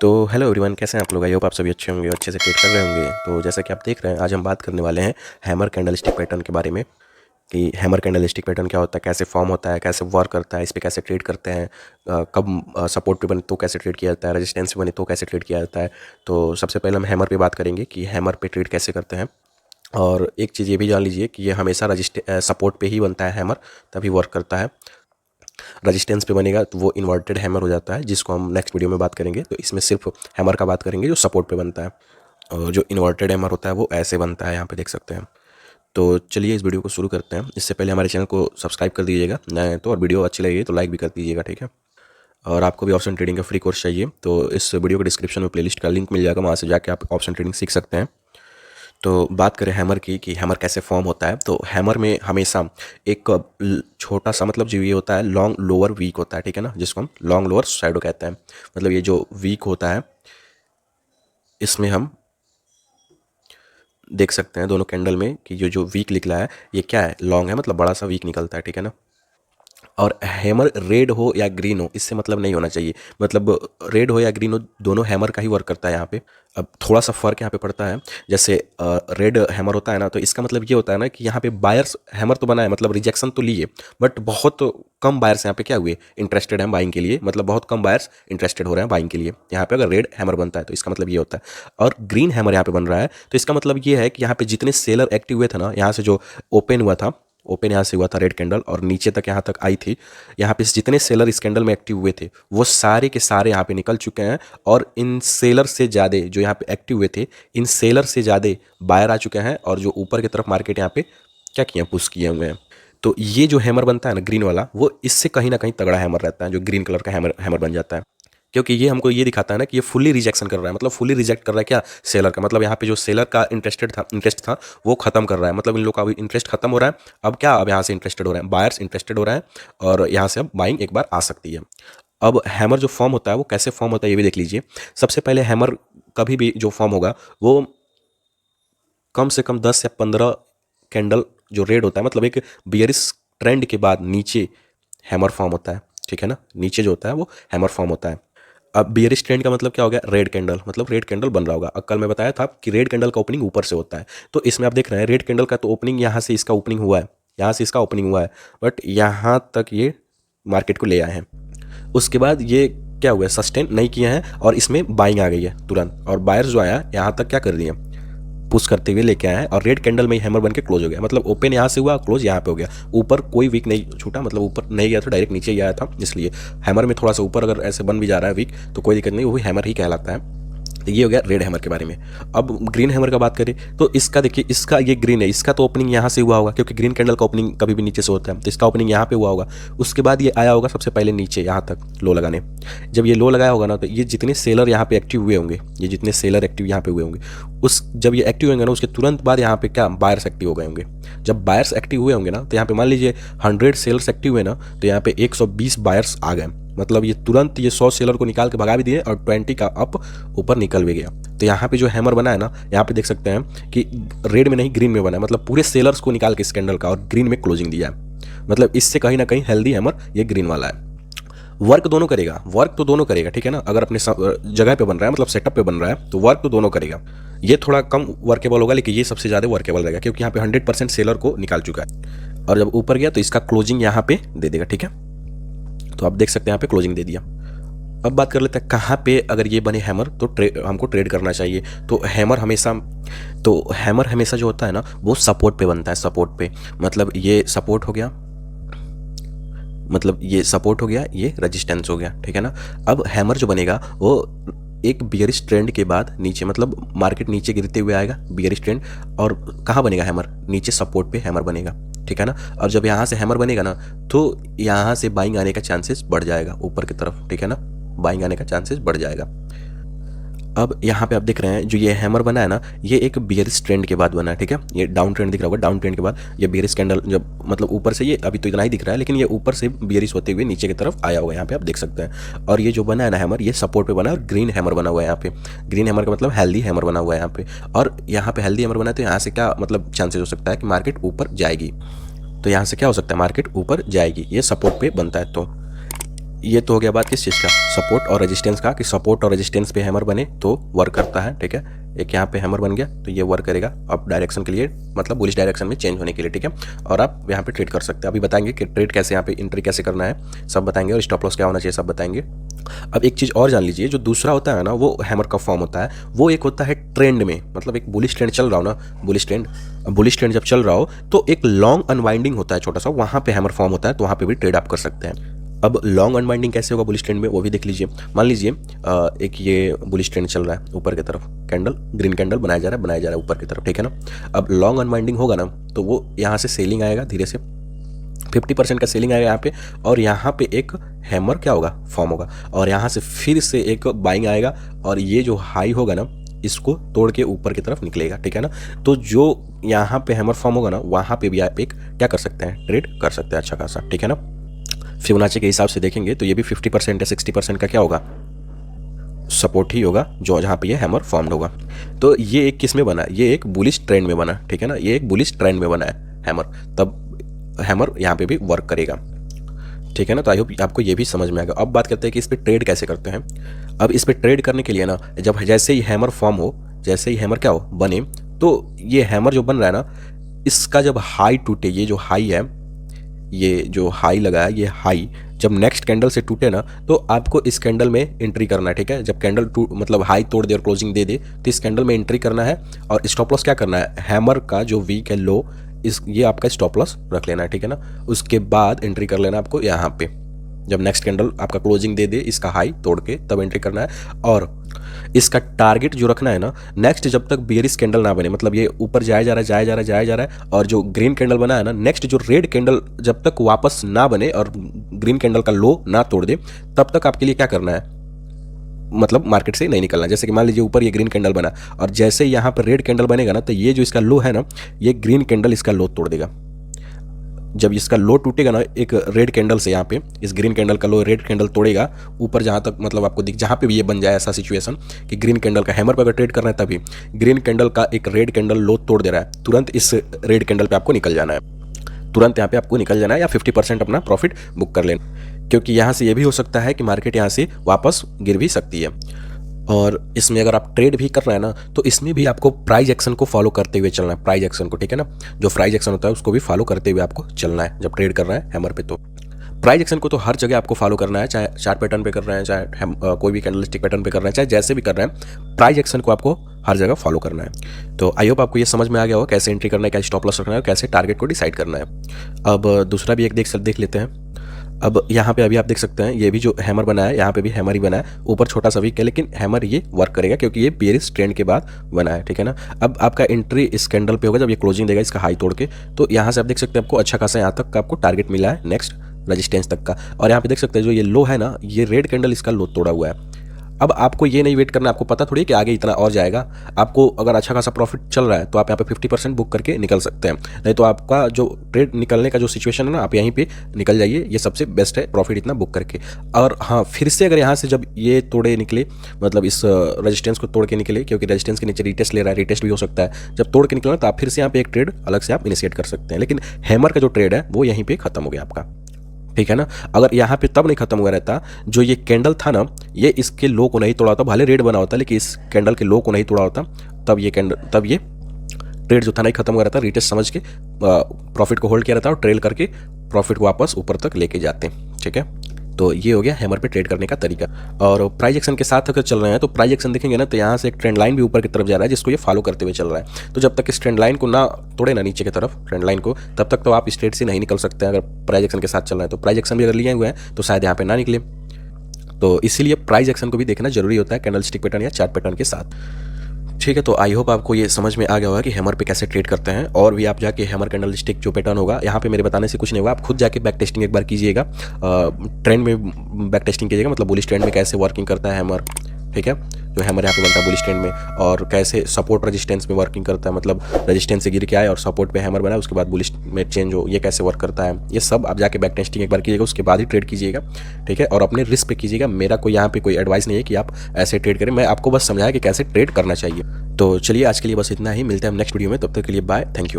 तो hello everyone, कैसे हैं आप लोग? आई होप आप सभी अच्छे होंगे, अच्छे से ट्रेड कर रहे होंगे। तो जैसा कि आप देख रहे हैं, आज हम बात करने वाले हैं हैमर कैंडलस्टिक पैटर्न के बारे में कि हैमर कैंडलस्टिक पैटर्न क्या होता है, कैसे फॉर्म होता है, कैसे वर्क करता है, इस पे कैसे ट्रेड करते हैं, कब सपोर्ट पे बने तो कैसे ट्रेड किया जाता है, रेजिस्टेंस पे बने तो कैसे ट्रेड किया जाता है। तो सबसे पहले हम हैमर पे बात करेंगे कि हैमर पे ट्रेड कैसे करते हैं। और एक चीज़ ये भी जान लीजिए कि ये हमेशा सपोर्ट पे ही बनता है हैमर, तभी वर्क करता है। रजिस्टेंस पे बनेगा तो वो इन्वर्टेड हैमर हो जाता है, जिसको हम नेक्स्ट वीडियो में बात करेंगे। तो इसमें सिर्फ हैमर का बात करेंगे जो सपोर्ट पे बनता है, और जो इन्वर्टेड हैमर होता है वो ऐसे बनता है, यहाँ पे देख सकते हैं। तो चलिए इस वीडियो को शुरू करते हैं। इससे पहले हमारे चैनल को सब्सक्राइब कर दीजिएगा नए तो, और वीडियो अच्छी लगी तो लाइक भी कर दीजिएगा, ठीक है। और आपको भी ऑप्शन ट्रेडिंग का फ्री कोर्स चाहिए तो इस वीडियो के डिस्क्रिप्शन में प्लेलिस्ट का लिंक मिल जाएगा, वहाँ से जाके आप ऑप्शन ट्रेडिंग सीख सकते हैं। तो बात करें हैमर की कि हैमर कैसे फॉर्म होता है, तो हैमर में हमेशा एक छोटा सा मतलब जो ये होता है लॉन्ग लोअर वीक होता है, ठीक है ना, जिसको हम लॉन्ग लोअर शैडो कहते हैं। मतलब ये जो वीक होता है इसमें हम देख सकते हैं दोनों कैंडल में कि जो वीक निकला है ये क्या है, लॉन्ग है, मतलब बड़ा सा वीक निकलता है, ठीक है ना। और हैमर रेड हो या ग्रीन हो इससे मतलब नहीं होना चाहिए, मतलब रेड हो या ग्रीन हो दोनों हैमर का ही वर्क करता है यहाँ पे। अब थोड़ा सा फर्क यहाँ पे पड़ता है, जैसे रेड हैमर होता है ना, तो इसका मतलब ये होता है ना कि यहाँ पे बायर्स हैमर तो बना है, मतलब रिजेक्शन तो लिए, बट बहुत कम बायर्स यहाँ पे क्या हुए, इंटरेस्टेड हैं बाइंग के लिए, मतलब बहुत कम बायर्स इंटरेस्टेड हो रहे हैं बाइंग के लिए। यहाँ पे अगर रेड हैमर बनता है तो इसका मतलब ये होता है। और ग्रीन हैमर यहाँ पे बन रहा है तो इसका मतलब ये है कि यहाँ पे जितने सेलर एक्टिव हुए थे ना, यहाँ से जो ओपन हुआ था, ओपन यहाँ से हुआ था रेड कैंडल और नीचे तक यहाँ तक आई थी, यहाँ पे जितने सेलर इस कैंडल में एक्टिव हुए थे वो सारे के सारे यहाँ पे निकल चुके हैं। और इन सेलर से ज़्यादा जो यहाँ पे एक्टिव हुए थे, इन सेलर से ज़्यादा बायर आ चुके हैं, और जो ऊपर की तरफ मार्केट यहाँ पे क्या किया, पुश किए हुए हैं। तो ये जो हैमर बनता है ना ग्रीन वाला, वो इससे कहीं ना कहीं तगड़ा हैमर रहता है, जो ग्रीन कलर का हैमर हैमर बन जाता है। क्योंकि ये हमको ये दिखाता है ना कि ये फुल्ली रिजेक्शन कर रहा है, मतलब फुल्ली रिजेक्ट कर रहा है क्या, सेलर का। मतलब यहाँ पे जो सेलर का इंटरेस्ट था वो खत्म कर रहा है, मतलब इन लोग का अभी इंटरेस्ट खत्म हो रहा है। अब क्या, अब यहाँ से इंटरेस्टेड हो रहे हैं, बायर्स इंटरेस्टेड हो रहे हैं, और यहाँ से अब बाइंग एक बार आ सकती है। अब हैमर जो फॉर्म होता है वो कैसे फॉर्म होता है ये भी देख लीजिए। सबसे पहले हैमर कभी भी जो फॉर्म होगा वो कम से कम 10 या 15 कैंडल जो रेड होता है, मतलब एक बियरिश ट्रेंड के बाद नीचे हैमर फॉर्म होता है, ठीक है ना। नीचे जो होता है वो हैमर फॉर्म होता है। अब बियरिश ट्रेंड का मतलब क्या हो गया, रेड कैंडल, मतलब रेड कैंडल बन रहा होगा। अब कल मैं बताया था कि रेड कैंडल का ओपनिंग ऊपर से होता है, तो इसमें आप देख रहे हैं रेड कैंडल का तो ओपनिंग यहाँ से इसका ओपनिंग हुआ है, यहाँ से इसका ओपनिंग हुआ है, बट यहाँ तक ये मार्केट को ले आए हैं। उसके बाद ये क्या हुआ, सस्टेन नहीं किए हैं और इसमें बाइंग आ गई है तुरंत, और बायर्स जो आया यहाँ तक क्या कर दिए, पुश करते हुए लेके आए हैं, और रेड कैंडल में ही हैमर बन के क्लोज हो गया। मतलब ओपन यहाँ से हुआ, क्लोज यहाँ पे हो गया, ऊपर कोई वीक नहीं छूटा, मतलब ऊपर नहीं गया था, डायरेक्ट नीचे ही आया था। इसलिए हैमर में थोड़ा सा ऊपर अगर ऐसे बन भी जा रहा है वीक तो कोई दिक्कत नहीं, वो भी हैमर ही कहलाता है। तो ये हो गया रेड हैमर के बारे में। अब ग्रीन हैमर का बात करें तो इसका देखिए, इसका ये ग्रीन है, इसका तो ओपनिंग यहाँ से हुआ होगा, क्योंकि ग्रीन कैंडल का ओपनिंग कभी भी नीचे से होता है, तो इसका ओपनिंग यहाँ पे हुआ होगा। उसके बाद ये आया होगा सबसे पहले नीचे यहाँ तक लो लगाने। जब ये लो लगाया होगा ना, तो ये जितने सेलर यहाँ पे एक्टिव हुए होंगे, ये जितने सेलर एक्टिव यहाँ पे हुए होंगे, उस जब ये एक्टिव होंगे ना उसके तुरंत बाद यहाँ पे क्या, बायर्स एक्टिव हो गए होंगे। जब बायर्स एक्टिव हुए होंगे ना, तो यहाँ पे मान लीजिए 100 सेलर्स एक्टिव हुए ना, तो यहाँ पे 120 बायर्स आ गए, मतलब ये तुरंत ये 100 सेलर को निकाल के भगा भी दिए, और 20 का अप ऊपर निकल भी गया। तो यहाँ पे जो हैमर बना है ना, यहाँ पे देख सकते हैं कि रेड में नहीं ग्रीन में बना है, मतलब पूरे सेलर्स को निकाल के इस कैंडल का और ग्रीन में क्लोजिंग दिया है। मतलब इससे कहीं ना कहीं हेल्दी हैमर ये ग्रीन वाला है। वर्क दोनों करेगा, वर्क तो दोनों करेगा, ठीक है ना। अगर अपने जगह पे बन रहा है, मतलब सेटअप पे बन रहा है, तो वर्क तो दोनों करेगा। ये थोड़ा कम वर्केबल होगा, लेकिन ये सबसे ज़्यादा वर्केबल रहेगा, क्योंकि यहाँ पे 100% सेलर को निकाल चुका है। और जब ऊपर गया तो इसका क्लोजिंग यहाँ पे दे देगा, ठीक है। तो आप देख सकते हैं यहाँ पे क्लोजिंग दे दिया। अब बात कर लेते हैं कहाँ पे अगर ये बने हैमर तो हमको ट्रेड करना चाहिए। तो हैमर हमेशा जो होता है ना वो सपोर्ट पे बनता है, सपोर्ट पे। मतलब ये सपोर्ट हो गया, मतलब ये सपोर्ट हो गया, ये रेजिस्टेंस हो गया, ठीक है ना। अब हैमर जो बनेगा वो एक बियरिश ट्रेंड के बाद नीचे, मतलब मार्केट नीचे गिरते हुए आएगा बियरिश ट्रेंड, और कहाँ बनेगा हैमर, नीचे सपोर्ट पे हैमर बनेगा, ठीक है ना। और जब यहाँ से हैमर बनेगा ना तो यहाँ से बाइंग आने का चांसेस बढ़ जाएगा ऊपर की तरफ, ठीक है ना, बाइंग आने का चांसेस बढ़ जाएगा। अब यहाँ पे आप देख रहे हैं जो ये हैमर बना है ना, ये एक बियरिश ट्रेंड के बाद बना है, ठीक है। ये डाउन ट्रेंड दिख रहा होगा, डाउन ट्रेंड के बाद ये बियरिश कैंडल, जब मतलब ऊपर से ये अभी तो इतना ही दिख रहा है, लेकिन ये ऊपर से बियरिश होते हुए नीचे की तरफ आया हुआ है, यहाँ पे आप देख सकते हैं। और ये जो बना है ना हैमर, ये सपोर्ट पे बना है, और ग्रीन हैमर बना हुआ है यहाँ पे। ग्रीन हैमर का मतलब हेल्दी हैमर बना हुआ है यहाँ पे। और यहाँ पे हेल्दी हैमर बना है तो यहाँ से क्या मतलब चांसेस हो सकता है कि मार्केट ऊपर जाएगी। तो यहाँ से क्या हो सकता है, मार्केट ऊपर जाएगी, ये सपोर्ट पे बनता है। तो ये तो हो गया बात किस चीज़ का, सपोर्ट और रेजिस्टेंस का, कि सपोर्ट और रेजिस्टेंस पे हैमर बने तो वर्क करता है, ठीक है। एक यहाँ पे हैमर बन गया तो ये वर्क करेगा अप डायरेक्शन के लिए, मतलब बुलिश डायरेक्शन में चेंज होने के लिए, ठीक है। और आप यहाँ पे ट्रेड कर सकते हैं। अभी बताएंगे कि ट्रेड कैसे, यहाँ पे एंट्री कैसे करना है, सब बताएंगे, और स्टॉप लॉस क्या होना चाहिए सब बताएंगे। अब एक चीज़ और जान लीजिए, जो दूसरा होता है ना वो हैमर का फॉर्म होता है, वो एक होता है ट्रेंड में, मतलब एक बुलिश ट्रेंड चल रहा हो ना, बुलिश ट्रेंड जब चल रहा हो तो एक लॉन्ग अनवाइंडिंग होता है छोटा सा, वहाँ पे हैमर फॉर्म होता है, तो वहाँ पे भी ट्रेड आप कर सकते हैं। अब लॉन्ग अनवाइंडिंग कैसे होगा बुलिश ट्रेंड में, वो भी देख लीजिए। मान लीजिए एक ये बुलिश ट्रेंड चल रहा है ऊपर की तरफ, कैंडल ग्रीन कैंडल बनाया जा रहा है ऊपर की तरफ, ठीक है ना। अब लॉन्ग अनवाइंडिंग होगा ना तो वो यहाँ से सेलिंग आएगा, धीरे से 50% का सेलिंग आएगा यहाँ पे, और यहाँ पे एक हैमर क्या होगा, फॉर्म होगा, और यहाँ से फिर से एक बाइंग आएगा, और ये जो हाई होगा ना इसको तोड़ के ऊपर की तरफ निकलेगा, ठीक है ना। तो जो यहाँ पे हैमर फॉर्म होगा ना वहाँ पे भी आप एक क्या कर सकते हैं, ट्रेड कर सकते हैं अच्छा खासा, ठीक है ना। फिबोनाची के हिसाब से देखेंगे तो ये भी 50% या 60% का क्या होगा, सपोर्ट ही होगा, जो जहाँ पे ये हैमर फॉर्म्ड होगा। तो ये एक किस में बना है, ये एक बुलिश ट्रेंड में बना, ठीक है ना, ये एक बुलिश ट्रेंड में बना है हैमर, तब हैमर यहाँ पे भी वर्क करेगा, ठीक है ना। तो आई होप आपको ये भी समझ में आ गया। अब बात करते हैं कि इस पर ट्रेड कैसे करते हैं। अब इस पर ट्रेड करने के लिए ना, जब जैसे ही हैमर फॉर्म हो, जैसे ही हैमर क्या हो बने, तो ये हैमर जो बन रहा है ना, इसका जब हाई टूटे, ये जो हाई है, ये जो हाई लगा है, ये हाई जब नेक्स्ट कैंडल से टूटे ना तो आपको इस कैंडल में एंट्री करना है, ठीक है। जब कैंडल मतलब हाई तोड़ दे और क्लोजिंग दे दे तो इस कैंडल में एंट्री करना है, और स्टॉप लॉस क्या करना है, हैमर का जो वीक है लो, इस ये आपका स्टॉप लॉस रख लेना है, ठीक है ना। उसके बाद एंट्री कर लेना आपको यहाँ पे, जब नेक्स्ट कैंडल आपका क्लोजिंग दे दे इसका हाई तोड़ के, तब एंट्री करना है। और इसका टारगेट जो रखना है ना, नेक्स्ट जब तक बेयरिश कैंडल ना बने, मतलब ये ऊपर जाया जा रहा है, और जो ग्रीन कैंडल बना है ना, नेक्स्ट जो रेड कैंडल जब तक वापस ना बने और ग्रीन कैंडल का लो ना तोड़ दे, तब तक आपके लिए क्या करना है, मतलब मार्केट से नहीं निकलना। जैसे कि मान लीजिए ऊपर ये ग्रीन कैंडल बना, और जैसे ही यहाँ पर रेड कैंडल बनेगा ना, तो ये जो इसका लो है ना, ये ग्रीन कैंडल इसका लो तोड़ देगा। जब इसका लो टूटेगा ना एक रेड कैंडल से, यहाँ पे इस ग्रीन कैंडल का लो रेड कैंडल तोड़ेगा ऊपर, जहाँ तक मतलब आपको दिख, जहाँ पे भी ये बन जाए ऐसा सिचुएशन कि ग्रीन कैंडल का हैमर पे अगर ट्रेड करना है, तभी ग्रीन कैंडल का एक रेड कैंडल लो तोड़ दे रहा है, तुरंत इस रेड कैंडल पे आपको निकल जाना है, तुरंत यहाँ पे आपको निकल जाना है, या 50% अपना प्रॉफिट बुक कर लेना, क्योंकि यहाँ से ये भी हो सकता है कि मार्केट यहाँ से वापस गिर भी सकती है। और इसमें अगर आप ट्रेड भी कर रहे हैं ना, तो इसमें भी आपको प्राइस एक्शन को फॉलो करते हुए चलना है, प्राइस एक्शन को, ठीक है ना। जो प्राइस एक्शन होता है उसको भी फॉलो करते हुए आपको चलना है जब ट्रेड कर रहे हैं हैमर पे। तो प्राइस एक्शन को तो हर जगह आपको फॉलो करना है, चाहे चार्ट पैटर्न पे कर रहे हैं, चाहे कोई भी कैंडलस्टिक पैटर्न पे कर रहे हैं, चाहे जैसे भी कर रहे हैं, प्राइस एक्शन को आपको हर जगह फॉलो करना है। तो आई होप आपको ये समझ में आ गया होगा कैसे एंट्री करना है, कैसे स्टॉप लॉस रखना है, कैसे टारगेट को डिसाइड करना है। अब दूसरा भी एक देख लेते हैं। अब यहाँ पे अभी आप देख सकते हैं ये भी जो हैमर बना है, यहाँ पे भी हैमर ही बना है, ऊपर छोटा सा वीक है, लेकिन हैमर ये वर्क करेगा क्योंकि ये बेयरिश ट्रेंड के बाद बना है, ठीक है ना। अब आपका एंट्री इस कैंडल पे होगा जब ये क्लोजिंग देगा इसका हाई तोड़ के, तो यहाँ से आप देख सकते हैं आपको अच्छा खासा यहाँ तक का आपको टारगेट मिला है, नेक्स्ट रेजिस्टेंस तक का। और यहाँ पे देख सकते हैं जो ये लो है ना, ये रेड कैंडल इसका लो तोड़ा हुआ है। अब आपको ये नहीं वेट करना, आपको पता थोड़ी है कि आगे इतना और जाएगा। आपको अगर अच्छा खासा प्रॉफिट चल रहा है तो आप यहाँ पे 50% बुक करके निकल सकते हैं, नहीं तो आपका जो ट्रेड निकलने का जो सिचुएशन है ना, आप यहीं पे निकल जाइए, ये सबसे बेस्ट है प्रॉफिट इतना बुक करके। और हाँ, फिर से अगर यहाँ से जब ये तोड़े निकले, मतलब इस रेजिस्टेंस को तोड़ के निकले, क्योंकि रेजिस्टेंस के नीचे रिटेस्ट ले रहा है, रिटेस्ट भी हो सकता है, जब तोड़ के निकला तो आप फिर से यहाँ पे एक ट्रेड अलग से आप इनिशिएट कर सकते हैं। लेकिन हैमर का जो ट्रेड है वो यहीं पर खत्म हो गया आपका, ठीक है ना। अगर यहाँ पे तब नहीं खत्म हुआ रहता, जो ये कैंडल था ना, ये इसके लो को नहीं तोड़ा होता, भले रेड बना होता लेकिन इस कैंडल के लो को नहीं तोड़ा होता, तब ये ट्रेड जो था नहीं खत्म हुआ रहता, रिटेस्ट समझ के प्रॉफिट को होल्ड किया रहता और ट्रेल करके प्रॉफिट को वापस ऊपर तक लेके जाते हैं, ठीक है। तो ये हो गया हैमर पे ट्रेड करने का तरीका। और प्राइस एक्शन के साथ अगर चल रहे हैं तो प्राइस एक्शन देखेंगे ना, तो यहाँ से एक ट्रेंड लाइन भी ऊपर की तरफ जा रहा है जिसको ये फॉलो करते हुए चल रहा है। तो जब तक इस ट्रेंड लाइन को ना तोड़े ना नीचे की तरफ ट्रेंड लाइन को, तब तक तो आप स्ट्रेट से नहीं निकल सकते हैं। अगर प्राइस एक्शन के साथ चल रहा है तो प्राइस एक्शन भी अगर लिए हुए हैं तो शायद यहाँ पे ना निकले, तो इसीलिए प्राइस एक्शन को भी देखना जरूरी होता है कैंडलस्टिक पैटर्न या चार्ट पैटर्न के साथ, ठीक है। तो आई होप आपको ये समझ में आ गया होगा कि हैमर पे कैसे ट्रेड करते हैं। और भी आप जाके हैमर कैंडलस्टिक जो पैटर्न होगा, यहाँ पे मेरे बताने से कुछ नहीं होगा, आप खुद जाके बैक टेस्टिंग एक बार कीजिएगा, ट्रेंड में बैक टेस्टिंग कीजिएगा, मतलब बुलिश ट्रेंड में कैसे वर्किंग करता है हैमर, ठीक है। जो हैमर यहाँ पे बनता है बुलिश ट्रेंड में, और कैसे सपोर्ट रेजिस्टेंस में वर्किंग करता है, मतलब रेजिस्टेंस से गिर के आए और सपोर्ट पे हैमर बना उसके बाद बुलिश में चेंज हो, ये कैसे वर्क करता है, ये सब आप जाके बैक टेस्टिंग एक बार कीजिएगा, उसके बाद ही ट्रेड कीजिएगा, ठीक है। और अपने रिस्क पे कीजिएगा, मेरा कोई यहाँ पे कोई एडवाइस नहीं है कि आप ऐसे ट्रेड करें, मैं आपको बस समझाया कि कैसे ट्रेड करना चाहिए। तो चलिए आज के लिए बस इतना ही, मिलते हैं हम नेक्स्ट वीडियो में, तब तक के लिए बाय, थैंक यू।